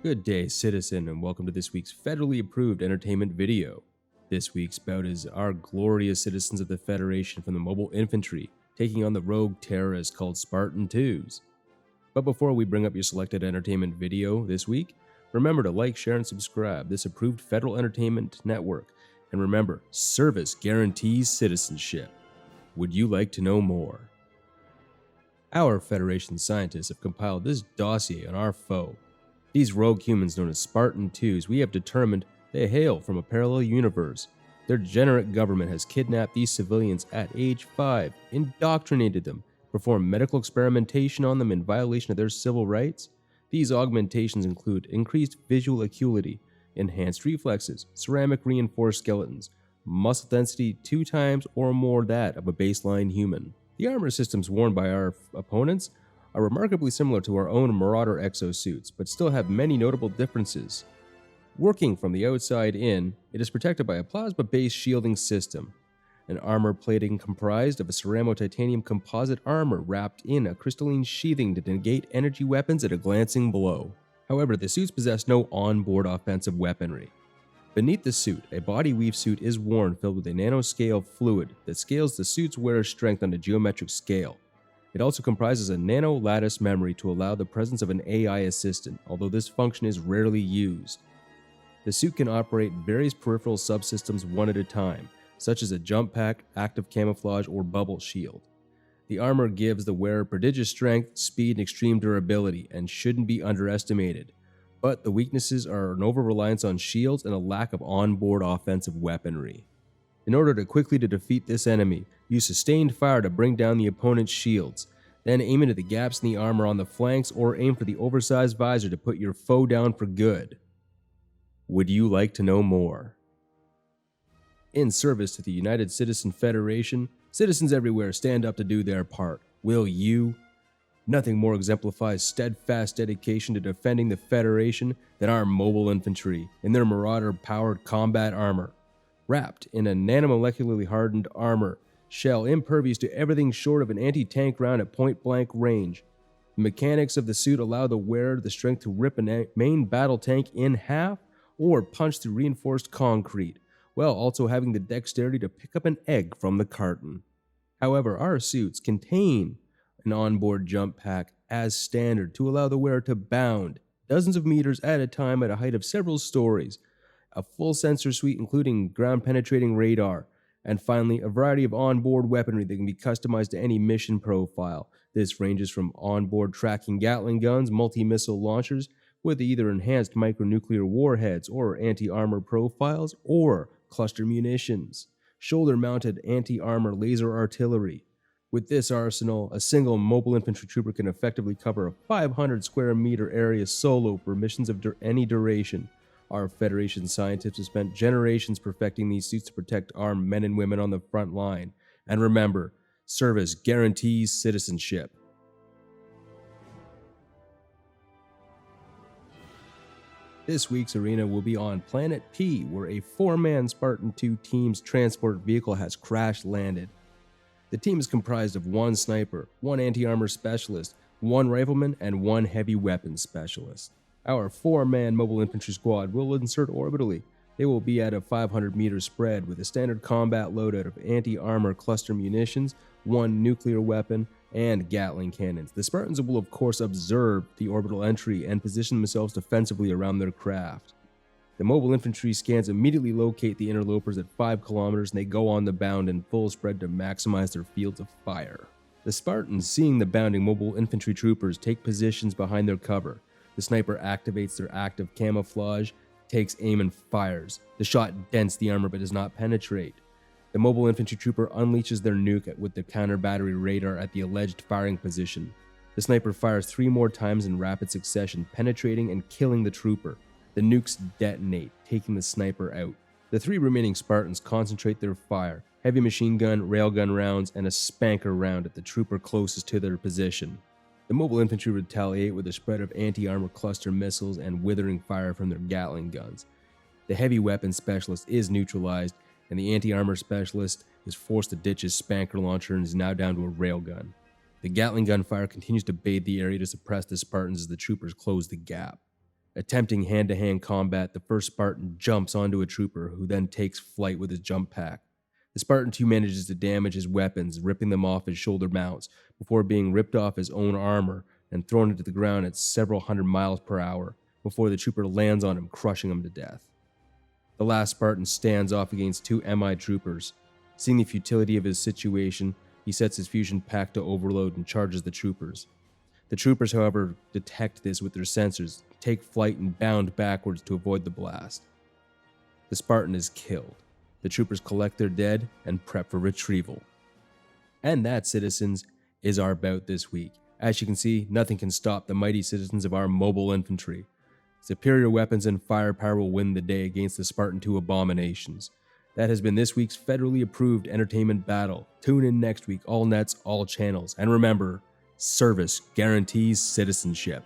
Good day, citizen, and welcome to this week's federally approved entertainment video. This week's bout is our glorious citizens of the Federation from the Mobile Infantry taking on the rogue terrorists called Spartan IIs. But before we bring up your selected entertainment video this week, remember to like, share, and subscribe this approved federal entertainment network. And remember, service guarantees citizenship. Would you like to know more? Our Federation scientists have compiled this dossier on our foe. These rogue humans known as Spartan IIs, we have determined they hail from a parallel universe. Their degenerate government has kidnapped these civilians at age 5, indoctrinated them, performed medical experimentation on them in violation of their civil rights. These augmentations include increased visual acuity, enhanced reflexes, ceramic reinforced skeletons, muscle density 2 times or more that of a baseline human. The armor systems worn by our opponents are remarkably similar to our own Marauder exosuits, but still have many notable differences. Working from the outside in, it is protected by a plasma-based shielding system, an armor plating comprised of a ceramo-titanium composite armor wrapped in a crystalline sheathing to negate energy weapons at a glancing blow. However, the suits possess no onboard offensive weaponry. Beneath the suit, a body weave suit is worn filled with a nanoscale fluid that scales the suit's wearer's strength on a geometric scale. It also comprises a nano-lattice memory to allow the presence of an AI assistant, although this function is rarely used. The suit can operate various peripheral subsystems one at a time, such as a jump pack, active camouflage, or bubble shield. The armor gives the wearer prodigious strength, speed, and extreme durability, and shouldn't be underestimated. But the weaknesses are an over-reliance on shields and a lack of onboard offensive weaponry. In order to quickly defeat this enemy, use sustained fire to bring down the opponent's shields, then aim into the gaps in the armor on the flanks or aim for the oversized visor to put your foe down for good. Would you like to know more? In service to the United Citizen Federation, citizens everywhere stand up to do their part. Will you? Nothing more exemplifies steadfast dedication to defending the Federation than our Mobile Infantry in their Marauder-powered combat armor. Wrapped in a nanomolecularly hardened armor shell impervious to everything short of an anti-tank round at point-blank range. The mechanics of the suit allow the wearer the strength to rip a main battle tank in half or punch through reinforced concrete, while also having the dexterity to pick up an egg from the carton. However, our suits contain an onboard jump pack as standard to allow the wearer to bound dozens of meters at a time at a height of several stories, a full sensor suite including ground-penetrating radar, and finally, a variety of onboard weaponry that can be customized to any mission profile. This ranges from onboard tracking Gatling guns, multi-missile launchers with either enhanced micronuclear warheads or anti-armor profiles, or cluster munitions, shoulder-mounted anti-armor laser artillery. With this arsenal, a single mobile infantry trooper can effectively cover a 500 square meter area solo for missions of any duration. Our Federation scientists have spent generations perfecting these suits to protect our men and women on the front line. And remember, service guarantees citizenship. This week's arena will be on Planet P, where a 4-man Spartan II team's transport vehicle has crash-landed. The team is comprised of 1 sniper, 1 anti-armor specialist, 1 rifleman, and 1 heavy weapons specialist. Our 4-man mobile infantry squad will insert orbitally. They will be at a 500-meter spread with a standard combat loadout of anti-armor cluster munitions, 1 nuclear weapon, and Gatling cannons. The Spartans will of course observe the orbital entry and position themselves defensively around their craft. The mobile infantry scans immediately locate the interlopers at 5 kilometers and they go on the bound in full spread to maximize their fields of fire. The Spartans, seeing the bounding mobile infantry troopers, take positions behind their cover. The sniper activates their active camouflage, takes aim and fires. The shot dents the armor but does not penetrate. The mobile infantry trooper unleashes their nuke with the counter-battery radar at the alleged firing position. The sniper fires 3 more times in rapid succession, penetrating and killing the trooper. The nukes detonate, taking the sniper out. The 3 remaining Spartans concentrate their fire, heavy machine gun, railgun rounds, and a spanker round at the trooper closest to their position. The mobile infantry retaliate with a spread of anti-armor cluster missiles and withering fire from their Gatling guns. The heavy weapons specialist is neutralized, and the anti-armor specialist is forced to ditch his spanker launcher and is now down to a railgun. The Gatling gunfire continues to bathe the area to suppress the Spartans as the troopers close the gap. Attempting hand-to-hand combat, the first Spartan jumps onto a trooper who then takes flight with his jump pack. The Spartan II manages to damage his weapons, ripping them off his shoulder mounts before being ripped off his own armor and thrown into the ground at several hundred miles per hour before the trooper lands on him, crushing him to death. The last Spartan stands off against 2 MI troopers. Seeing the futility of his situation, he sets his fusion pack to overload and charges the troopers. The troopers, however, detect this with their sensors, take flight and bound backwards to avoid the blast. The Spartan is killed. The troopers collect their dead and prep for retrieval. And that, citizens, is our bout this week. As you can see, nothing can stop the mighty citizens of our Mobile Infantry. Superior weapons and firepower will win the day against the Spartan II abominations. That has been this week's federally approved entertainment battle. Tune in next week, all nets, all channels. And remember, service guarantees citizenship.